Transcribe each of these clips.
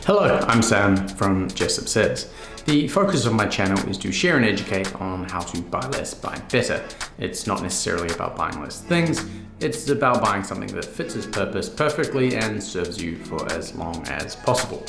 Hello, I'm Sam from Jessup Says. The focus of my channel is to share and educate on how to buy less, buy better. It's not necessarily about buying less things, it's about buying something that fits its purpose perfectly and serves you for as long as possible.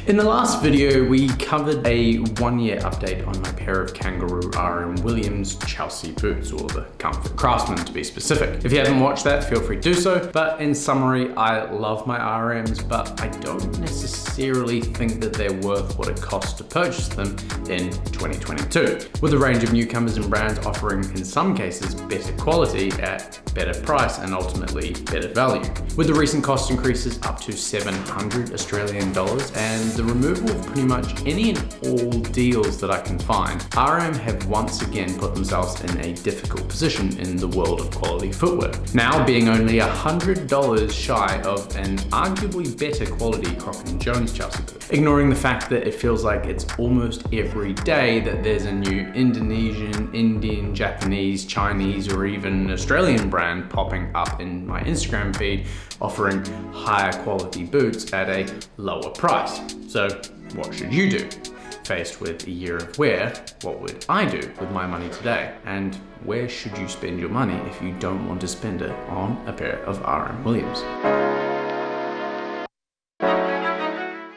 In the last video, we covered a 1-year update on my pair of kangaroo RM Williams Chelsea boots, or the Comfort Craftsman to be specific. If you haven't watched that, feel free to do so. But in summary, I love my RMs, but I don't necessarily think that they're worth what it costs to purchase them in 2022. With a range of newcomers and brands offering, in some cases, better quality at better price and ultimately better value. With the recent cost increases up to 700 Australian dollars and the removal of pretty much any and all deals that I can find, RM have once again put themselves in a difficult position in the world of quality footwear. Now being only $100 shy of an arguably better quality Crockett and Jones Chelsea boot. Ignoring the fact that it feels like it's almost every day that there's a new Indonesian, Indian, Japanese, Chinese, or even Australian brand popping up in my Instagram feed offering higher quality boots at a lower price. So what should you do? Faced with a year of wear, what would I do with my money today? And where should you spend your money if you don't want to spend it on a pair of RM Williams?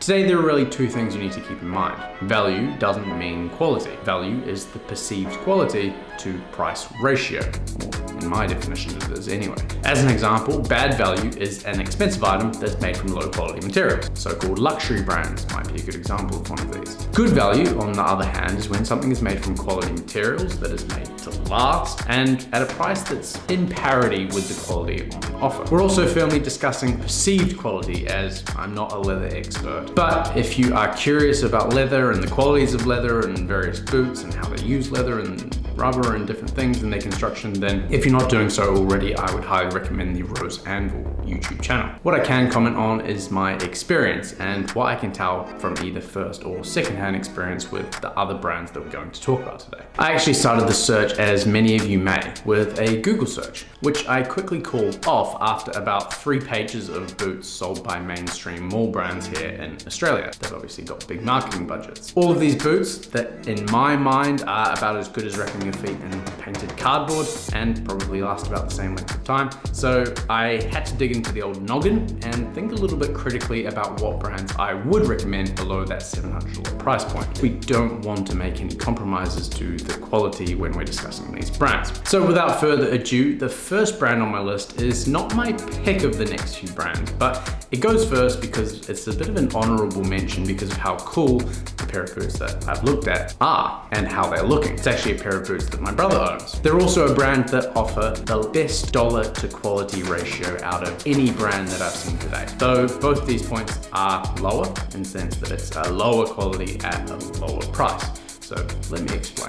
Today, there are really two things you need to keep in mind. Value doesn't mean quality. Value is the perceived quality to price ratio, or in my definition it is anyway. As an example, bad value is an expensive item that's made from low quality materials. So-called luxury brands might be a good example of one of these. Good value, on the other hand, is when something is made from quality materials that is made to last and at a price that's in parity with the quality on offer. We're also firmly discussing perceived quality, as I'm not a leather expert. But if you are curious about leather and the qualities of leather and various boots and how they use leather and rubber and different things in their construction, then if you're not doing so already, I would highly recommend the Rose Anvil YouTube channel. What I can comment on is my experience and what I can tell from either first or secondhand experience with the other brands that we're going to talk about today. I actually started the search, as many of you may, with a Google search, which I quickly called off after about 3 pages of boots sold by mainstream mall brands here in Australia. They've obviously got big marketing budgets. All of these boots that in my mind are about as good as wrapping your feet in painted cardboard and probably last about the same length of time. So I had to dig into the old noggin and think a little bit critically about what brands I would recommend below that $700 price point. We don't want to make any compromises to the quality when we're discussing these brands. So without further ado, the first brand on my list is not my pick of the next few brands, but it goes first because it's a bit of an honorable mention because of how cool the pair of boots that I've looked at are and how they're looking. It's actually a pair of boots that my brother owns. They're also a brand that offer the best dollar to quality ratio out of any brand that I've seen today. Though both these points are lower in the sense that it's a lower quality at a lower price. So let me explain.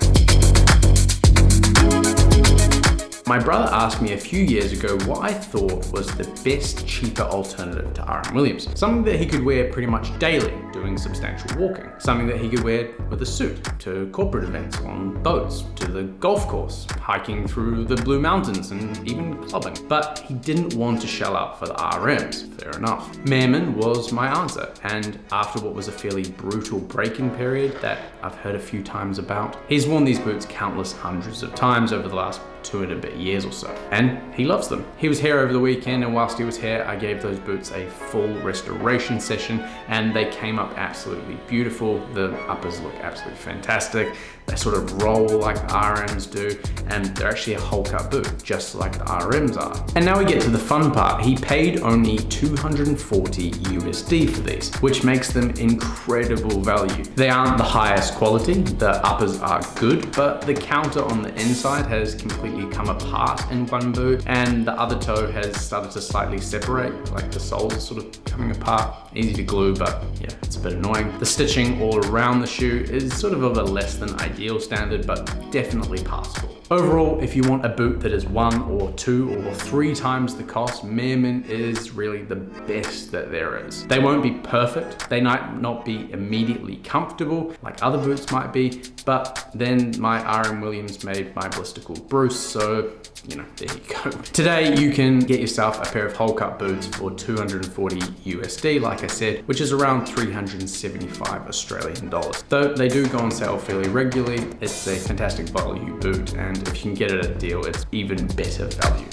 My brother asked me a few years ago what I thought was the best, cheaper alternative to RM Williams. Something that he could wear pretty much daily, doing substantial walking. Something that he could wear with a suit, to corporate events, on boats, to the golf course, hiking through the Blue Mountains, and even clubbing. But he didn't want to shell out for the RMs, fair enough. Meermin was my answer, and after what was a fairly brutal break-in period that I've heard a few times about, he's worn these boots countless hundreds of times over the last 2 and a bit years or so, and he loves them. He was here over the weekend, and whilst he was here, I gave those boots a full restoration session, and they came up absolutely beautiful. The uppers look absolutely fantastic. They sort of roll like the RMs do, and they're actually a whole cut boot, just like the RMs are. And now we get to the fun part. He paid only 240 USD for these, which makes them incredible value. They aren't the highest quality, the uppers are good, but the counter on the inside has completely come apart in one boot, and the other toe has started to slightly separate, like the soles are sort of coming apart. Easy to glue, but yeah, it's a bit annoying. The stitching all around the shoe is sort of a less than ideal standard, but definitely passable. Overall, if you want a boot that is 1 or 2 or 3 times the cost, Meermin is really the best that there is. They won't be perfect. They might not be immediately comfortable like other boots might be, but then my RM Williams made my blister called Bruce so there you go. Today you can get yourself a pair of hole cut boots for 240 USD, like I said, which is around 375 Australian dollars. Though they do go on sale fairly regularly, it's a fantastic value boot, and if you can get it at a deal, it's even better value.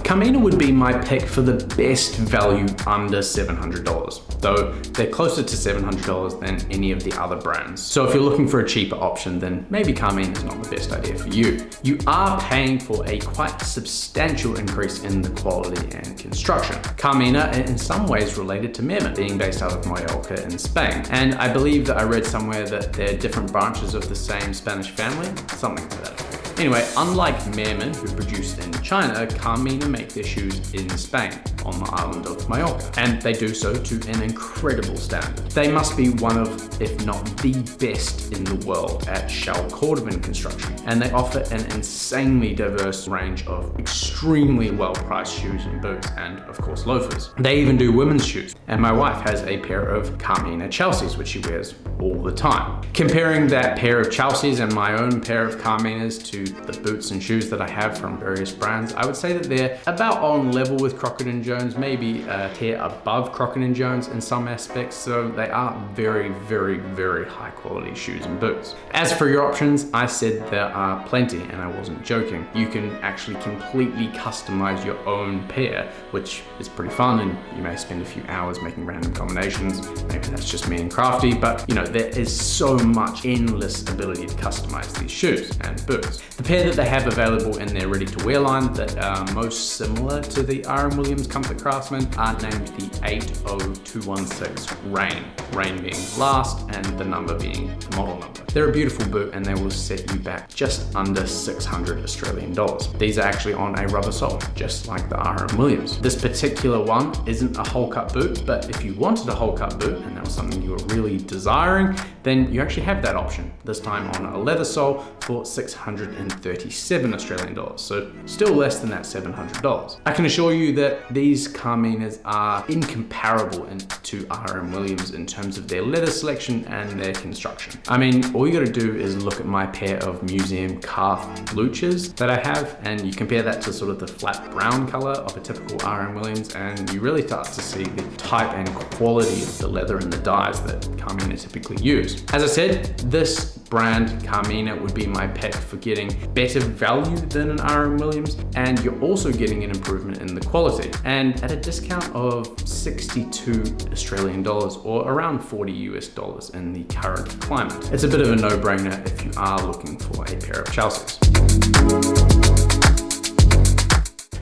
Carmina would be my pick for the best value under $700, though they're closer to $700 than any of the other brands. So if you're looking for a cheaper option, then maybe Carmina is not the best idea for you. You are paying for a quite substantial increase in the quality and construction. Carmina are in some ways related to Meermin, being based out of Mallorca in Spain. And I believe that I read somewhere that they're different branches of the same Spanish family, something like that. Anyway, unlike Meermin, who produced in China, Carmina make their shoes in Spain, on the island of Mallorca, and they do so to an incredible standard. They must be one of, if not the best in the world at shell cordovan construction, and they offer an insanely diverse range of extremely well-priced shoes and boots, and of course loafers. They even do women's shoes, and my wife has a pair of Carmina Chelseas, which she wears all the time. Comparing that pair of Chelseas and my own pair of Carminas to the boots and shoes that I have from various brands, I would say that they're about on level with Crockett and Jones, maybe a tier above Crockett and Jones in some aspects, so they are very, very, very high quality shoes and boots. As for your options, I said there are plenty, and I wasn't joking. You can actually completely customize your own pair, which is pretty fun, and you may spend a few hours making random combinations. Maybe that's just me and crafty, but there is so much endless ability to customize these shoes and boots. The pair that they have available in their ready-to-wear line that are most similar to the R.M. Williams Comfort Craftsman are named the 80216 Rain. Rain being last and the number being the model number. They're a beautiful boot, and they will set you back just under 600 Australian dollars. These are actually on a rubber sole, just like the R.M. Williams. This particular one isn't a hole cut boot, but if you wanted a hole cut boot and that was something you were really desiring, then you actually have that option, this time on a leather sole for 637 Australian dollars, so still less than that $700. I can assure you that these Carminas are incomparable to R.M. Williams in terms of their leather selection and their construction. I mean, all you gotta do is look at my pair of museum calf luchas that I have, and you compare that to sort of the flat brown color of a typical R.M. Williams, and you really start to see the type and quality of the leather and the dyes that Carmina typically use. As I said, this brand Carmina would be my pick for getting better value than an R.M. Williams, and you're also getting an improvement in the quality, and at a discount of 62 Australian dollars, or around 40 US dollars in the current climate. It's a bit of a no-brainer if you are looking for a pair of Chelseas.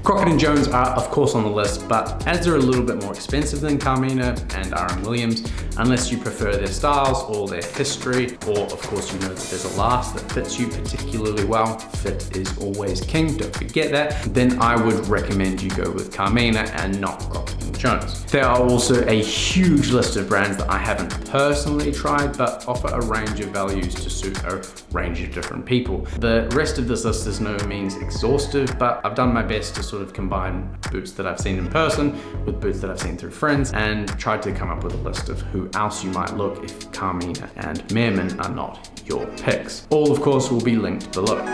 Crockett and Jones are of course on the list, but as they're a little bit more expensive than Carmina and R.M. Williams, unless you prefer their styles or their history, or of course you know that there's a last that fits you particularly well, fit is always king, don't forget that, then I would recommend you go with Carmina and not Crockett and Jones. There are also a huge list of brands that I haven't personally tried, but offer a range of values to suit a range of different people. The rest of this list is no means exhaustive, but I've done my best to sort of combine boots that I've seen in person with boots that I've seen through friends, and tried to come up with a list of who else you might look if Carmina and Meermin are not your picks. All of course will be linked below.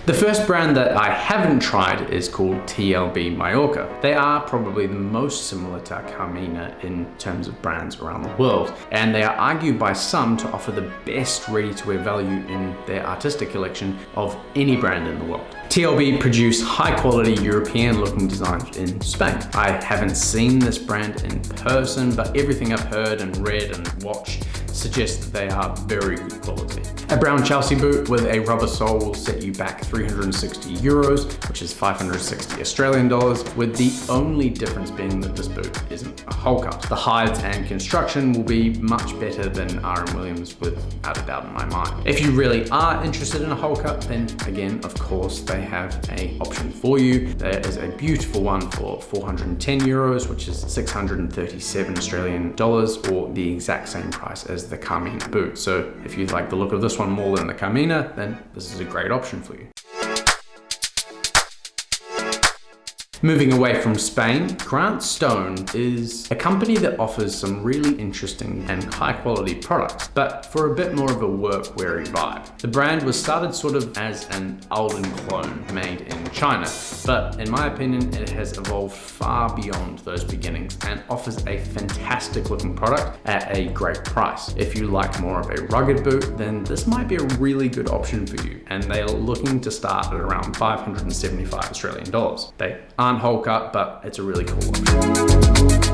The first brand that I haven't tried is called TLB Mallorca. They are probably the most similar to Carmina in terms of brands around the world, and they are argued by some to offer the best ready-to-wear value in their artistic collection of any brand in the world. TLB produce high-quality European-looking designs in Spain. I haven't seen this brand in person, but everything I've heard and read and watched suggests that they are very good quality. A brown Chelsea boot with a rubber sole will set you back 360 euros, which is 560 Australian dollars, with the only difference being that this boot isn't a hole cut. The hides and construction will be much better than R.M. Williams, without a doubt in my mind. If you really are interested in a hole cut, then again, of course, they have an option for you. There is a beautiful one for 410 euros, which is 637 Australian dollars, or the exact same price as the Carmina boot. So if you like the look of this one more than the Carmina, then this is a great option for you. Moving away from Spain, Grant Stone is a company that offers some really interesting and high quality products, but for a bit more of a work-weary vibe. The brand was started sort of as an Alden clone made in China, but in my opinion, it has evolved far beyond those beginnings and offers a fantastic looking product at a great price. If you like more of a rugged boot, then this might be a really good option for you, and they are looking to start at around 575 Australian dollars. They aren't whole cut, but it's a really cool option.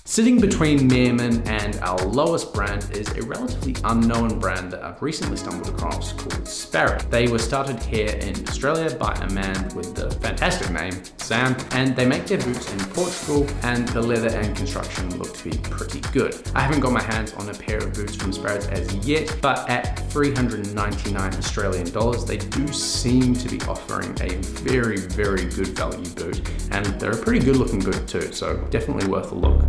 Sitting between Meermin and our lowest brand is a relatively unknown brand that I've recently stumbled across called Sperry. They were started here in Australia by a man with the fantastic name, Sam, and they make their boots in Portugal, and the leather and construction look to be pretty good. I haven't got my hands on a pair of boots from Sperry as yet, but at 399 Australian dollars, they do seem to be offering a very, very good value boot, and they're a pretty good looking boot too, so definitely worth a look.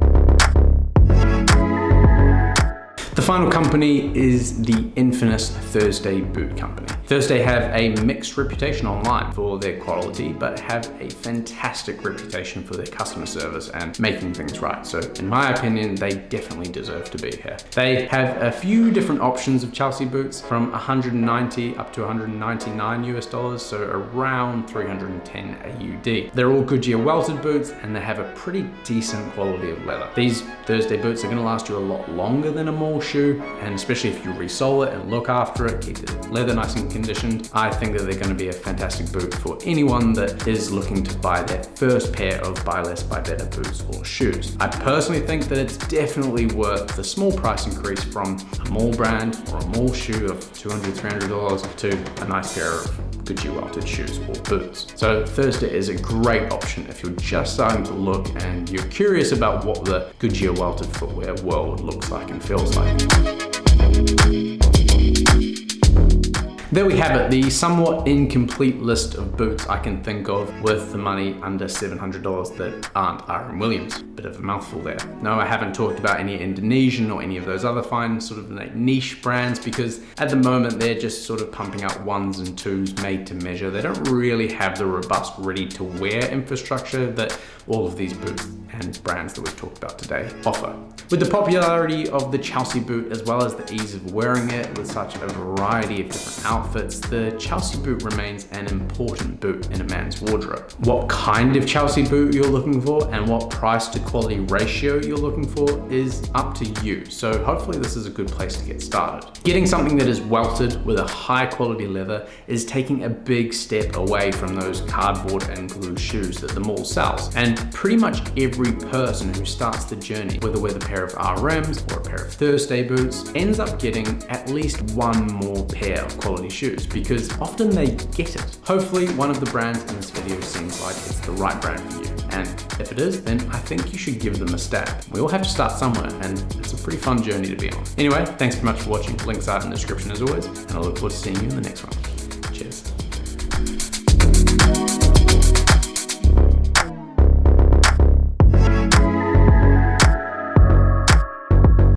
The final company is the infamous Thursday Boot Company. Thursday have a mixed reputation online for their quality, but have a fantastic reputation for their customer service and making things right. So in my opinion, they definitely deserve to be here. They have a few different options of Chelsea boots from 190 up to 199 US dollars, so around 310 AUD. They're all Goodyear welted boots, and they have a pretty decent quality of leather. These Thursday boots are going to last you a lot longer than a mall shoe, and especially if you resole it and look after it, keep the leather nice and conditioned, I think that they're going to be a fantastic boot for anyone that is looking to buy their first pair of buy less, buy better boots or shoes. I personally think that it's definitely worth the small price increase from a mall brand or a mall shoe of $200, $300 to a nice pair of Goodyear welted shoes or boots. So Thursday is a great option if you're just starting to look and you're curious about what the Goodyear welted footwear world looks like and feels like. There we have it, the somewhat incomplete list of boots I can think of with the money under $700 that aren't R.M. Bit of a mouthful there. No, I haven't talked about any Indonesian or any of those other fine sort of like niche brands, because at the moment they're just sort of pumping out ones and twos made to measure. They don't really have the robust ready to wear infrastructure that all of these boots and brands that we've talked about today offer. With the popularity of the Chelsea boot, as well as the ease of wearing it with such a variety of different outfits, the Chelsea boot remains an important boot in a man's wardrobe. What kind of Chelsea boot you're looking for and what price to quality ratio you're looking for is up to you. So hopefully this is a good place to get started. Getting something that is welted with a high quality leather is taking a big step away from those cardboard and glue shoes that the mall sells. And pretty much every person who starts the journey, whether with a pair of RMs or a pair of Thursday boots, ends up getting at least one more pair of quality shoes, because often they get it. Hopefully one of the brands in this video seems like it's the right brand for you. And if it is, then I think you should give them a stab. We all have to start somewhere, and it's a pretty fun journey to be on. Anyway, thanks very much for watching. Links are in the description as always, and I look forward to seeing you in the next one.